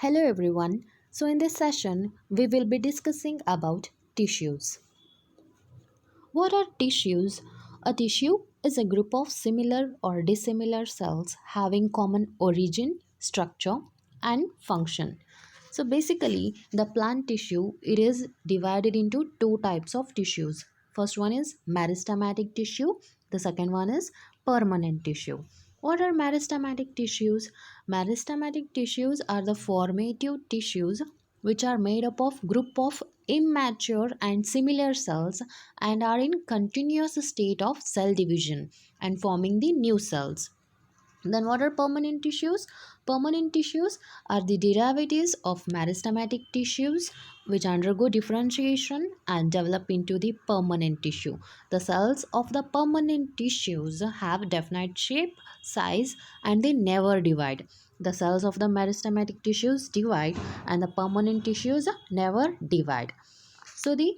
Hello everyone. So in this session we will be discussing about tissues. What are tissues? A tissue is a group of similar or dissimilar cells having common origin, structure and function. So basically the plant tissue it is divided into two types of tissues. First one is meristematic tissue, the second one is permanent tissue. What are meristematic tissues? Meristematic tissues are the formative tissues which are made up of group of immature and similar cells and are in continuous state of cell division and forming the new cells. Then what are permanent tissues? Permanent tissues are the derivatives of meristematic tissues which undergo differentiation and develop into the permanent tissue. The cells of the permanent tissues have definite shape, size and they never divide. The cells of the meristematic tissues divide and the permanent tissues never divide. So the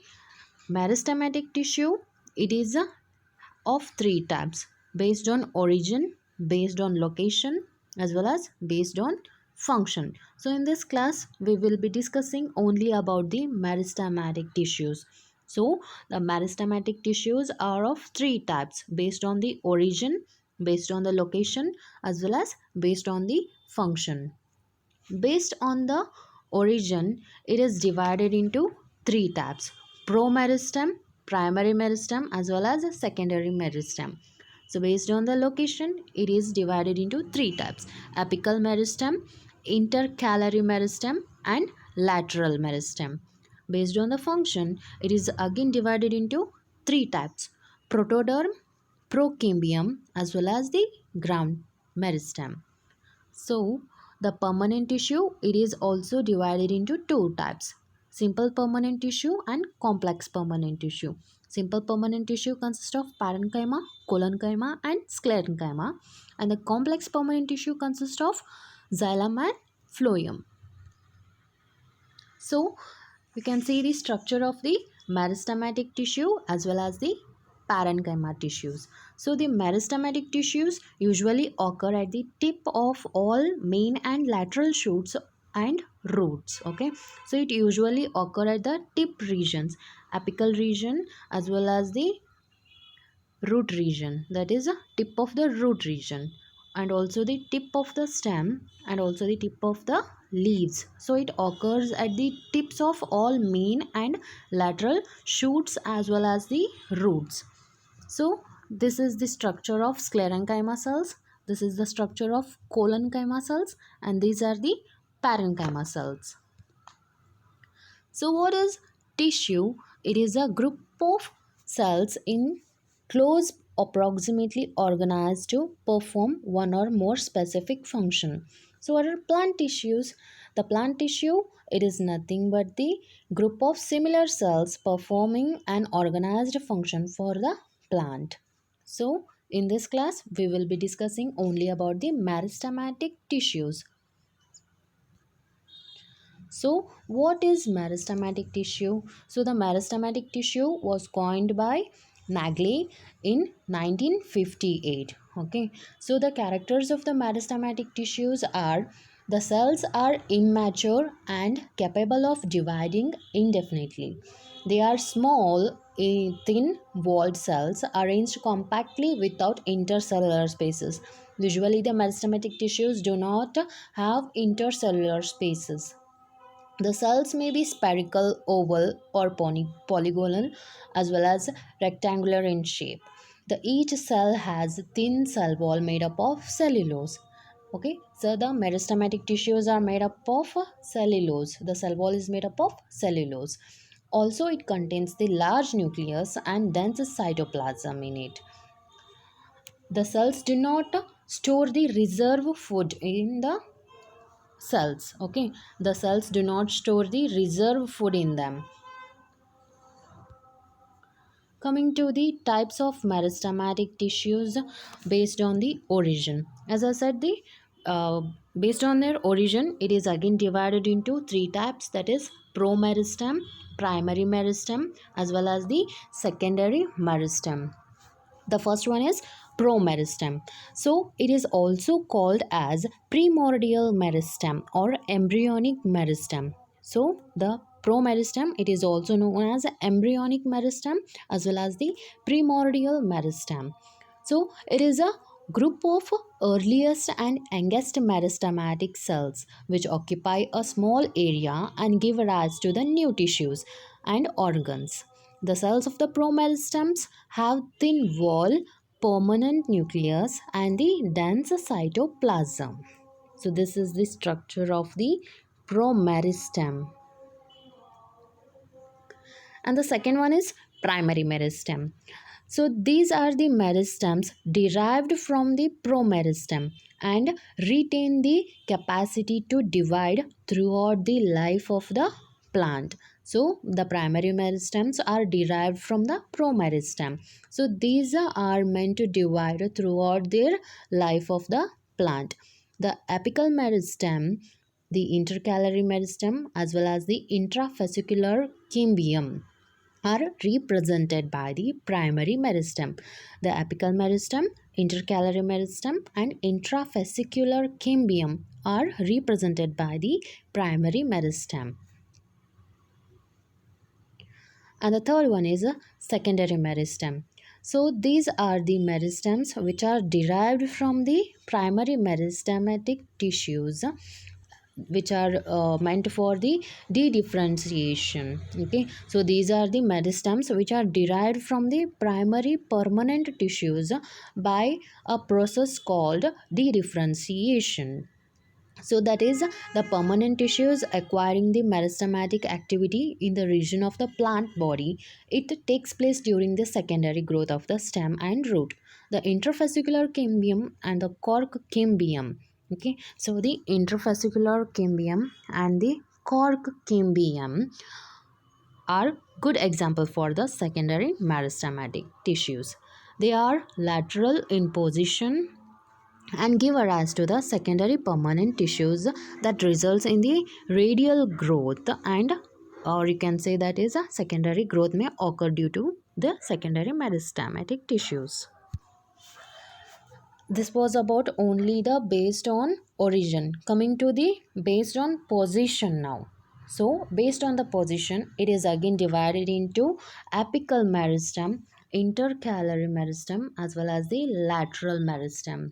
meristematic tissue it is of three types based on origin, based on location, as well as based on function. So in this class, we will be discussing only about the meristematic tissues. So the meristematic tissues are of three types based on the origin, based on the location, as well as based on the function. Based on the origin, it is divided into three types: promeristem, primary meristem, as well as a secondary meristem. So, based on the location, it is divided into three types: apical meristem, intercalary meristem, and lateral meristem. Based on the function, it is again divided into three types: protoderm, procymbium, as well as the ground meristem. So, the permanent tissue, it is also divided into two types: simple permanent tissue and complex permanent tissue. Simple permanent tissue consists of parenchyma, collenchyma and sclerenchyma, and the complex permanent tissue consists of xylem and phloem. So, we can see the structure of the meristematic tissue as well as the parenchyma tissues. So the meristematic tissues usually occur at the tip of all main and lateral shoots and roots. Okay, so it usually occur at the tip regions, apical region as well as the root region, that is a tip of the root region, and also the tip of the stem and also the tip of the leaves. So it occurs at the tips of all main and lateral shoots as well as the roots. So this is the structure of sclerenchyma cells, this is the structure of collenchyma cells, and these are the parenchyma cells. So what is tissue? It is a group of cells in close approximately organized to perform one or more specific function. So what are plant tissues? The plant tissue, it is nothing but the group of similar cells performing an organized function for the plant. So in this class we will be discussing only about the meristematic tissues. So, what is meristematic tissue? So, the meristematic tissue was coined by Nagle in 1958. Okay, so the characters of the meristematic tissues are: the cells are immature and capable of dividing indefinitely. They are small, thin walled cells arranged compactly without intercellular spaces. Usually, the meristematic tissues do not have intercellular spaces. The cells may be spherical, oval, or polygonal, as well as rectangular in shape. Each cell has a thin cell wall made up of cellulose. Okay, so the meristematic tissues are made up of cellulose. The cell wall is made up of cellulose. Also, it contains the large nucleus and dense cytoplasm in it. The cells do not store the reserve food in the cells. Okay, the cells do not store the reserve food in them. Coming to the types of meristematic tissues based on the origin, as I said, the based on their origin, it is again divided into three types, that is promeristem, primary meristem, as well as the secondary meristem. The first one is promeristem. So it is also called as primordial meristem or embryonic meristem. So the promeristem, it is also known as embryonic meristem as well as the primordial meristem. So it is a group of earliest and youngest meristematic cells which occupy a small area and give rise to the new tissues and organs. The cells of the promeristems have thin wall, permanent nucleus, and the dense cytoplasm. So this is the structure of the promeristem. And the second one is primary meristem. So these are the meristems derived from the promeristem and retain the capacity to divide throughout the life of the plant. So the primary meristems are derived from the promeristem. So these are meant to divide throughout their life of the plant. The apical meristem, the intercalary meristem, as well as the intravesicular cambium are represented by the primary meristem. The apical meristem, intercalary meristem, and intravesicular cambium are represented by the primary meristem. And the third one is a secondary meristem. So these are the meristems which are derived from the primary meristematic tissues which are meant for the dedifferentiation. Okay, so these are the meristems which are derived from the primary permanent tissues by a process called dedifferentiation. So that is the permanent tissues acquiring the meristematic activity in the region of the plant body. It takes place during the secondary growth of the stem and root. The intravesicular cambium and the cork cambium. Okay, so the intravesicular cambium and the cork cambium are good example for the secondary meristematic tissues. They are lateral in position and give rise to the secondary permanent tissues that results in the radial growth, and or you can say that is a secondary growth may occur due to the secondary meristematic tissues. This was about only the based on origin. Coming to the based on position now. So based on the position, it is again divided into apical meristem, intercalary meristem, as well as the lateral meristem.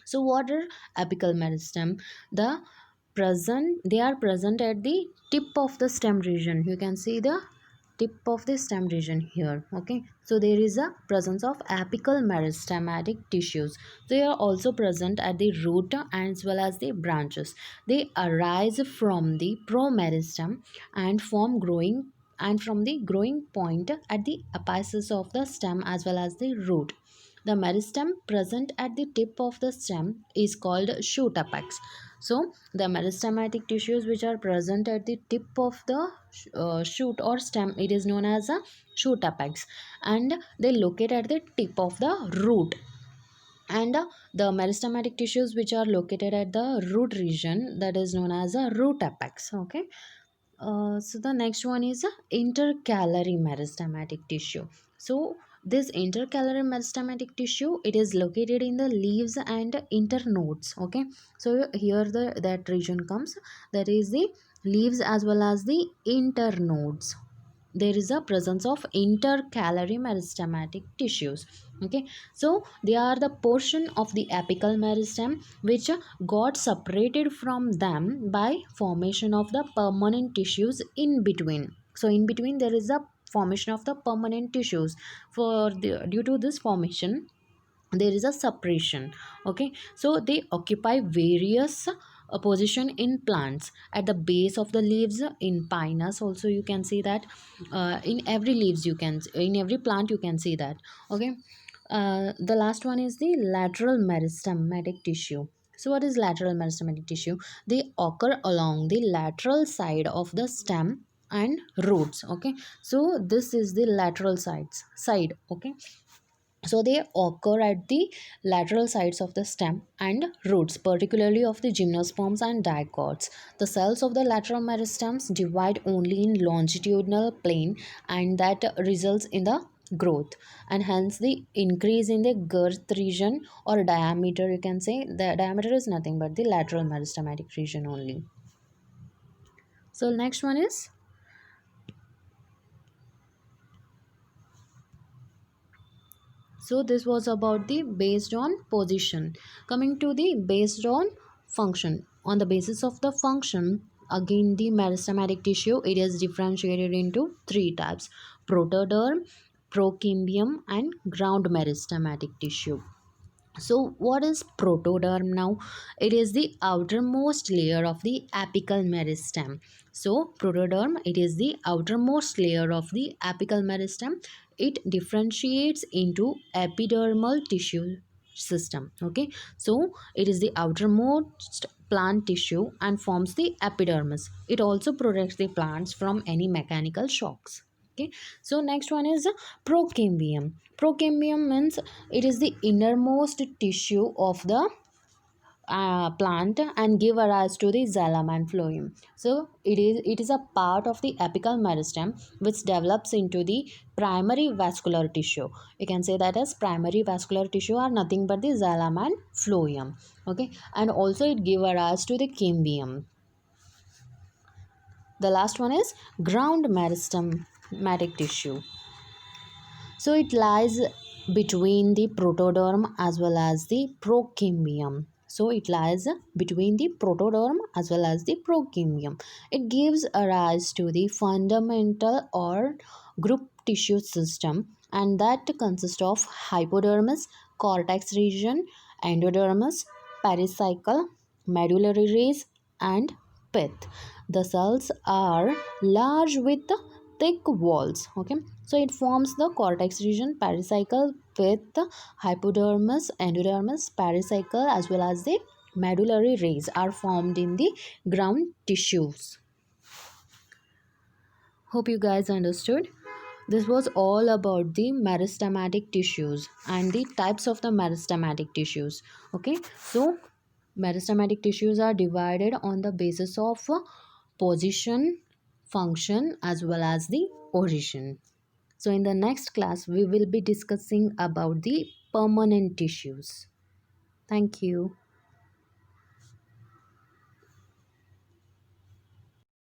So what are apical meristem? They are present at the tip of the stem region. You can see the tip of the stem region here. Okay, so there is a presence of apical meristematic tissues. They are also present at the root as well as the branches. They arise from the promeristem and form growing and from the growing point at the apices of the stem as well as the root. The meristem present at the tip of the stem is called shoot apex. So the meristematic tissues which are present at the tip of the shoot or stem, it is known as a shoot apex, and they locate at the tip of the root. And the meristematic tissues which are located at the root region, that is known as a root apex. Okay, so the next one is intercalary meristematic tissue. So this intercalary meristematic tissue, it is located in the leaves and internodes. Okay, so here that region comes, that is the leaves as well as the internodes. There is a presence of intercalary meristematic tissues. Okay, so they are the portion of the apical meristem which got separated from them by formation of the permanent tissues in between. So in between there is a formation of the permanent tissues. Due to this formation there is a separation. Okay, so they occupy various position in plants at the base of the leaves. In pinus also you can see that, in every leaves you can, in every plant you can see that. Okay, the last one is the lateral meristematic tissue. So what is lateral meristematic tissue? They occur along the lateral side of the stem and roots. Okay, so this is the lateral side. Okay, so they occur at the lateral sides of the stem and roots, particularly of the gymnosperms and dicots. The cells of the lateral meristems divide only in longitudinal plane, and that results in the growth, and hence the increase in the girth region or diameter. You can say the diameter is nothing but the lateral meristematic region only. So next one is, so this was about the based on position. Coming to the based on function. On the basis of the function, again the meristematic tissue, it is differentiated into three types: protoderm, procymbium, and ground meristematic tissue. So, what is protoderm now? It is the outermost layer of the apical meristem. So, protoderm, it is the outermost layer of the apical meristem. It differentiates into epidermal tissue system. Okay, so it is the outermost plant tissue and forms the epidermis. It also protects the plants from any mechanical shocks. Okay, so next one is procymbium. Procymbium means it is the innermost tissue of the plant and give rise to the xylem and phloem. So it is a part of the apical meristem which develops into the primary vascular tissue. You can say that as primary vascular tissue are nothing but the xylem and phloem. Okay, and also it give rise to the cambium. The last one is ground meristematic tissue. So it lies between the protoderm as well as the procymbium. So it lies between the protoderm as well as the procymbium. It gives a rise to the fundamental or group tissue system, and that consists of hypodermis, cortex region, endodermis, pericycle, medullary rays, and pith. The cells are large with thick walls. Okay, so it forms the cortex region, pericycle, with hypodermis, endodermis, pericycle, as well as the medullary rays are formed in the ground tissues. Hope you guys understood. This was all about the meristematic tissues and the types of the meristematic tissues. Okay, so meristematic tissues are divided on the basis of position, function, as well as the origin. So in the next class, we will be discussing about the permanent tissues. Thank you.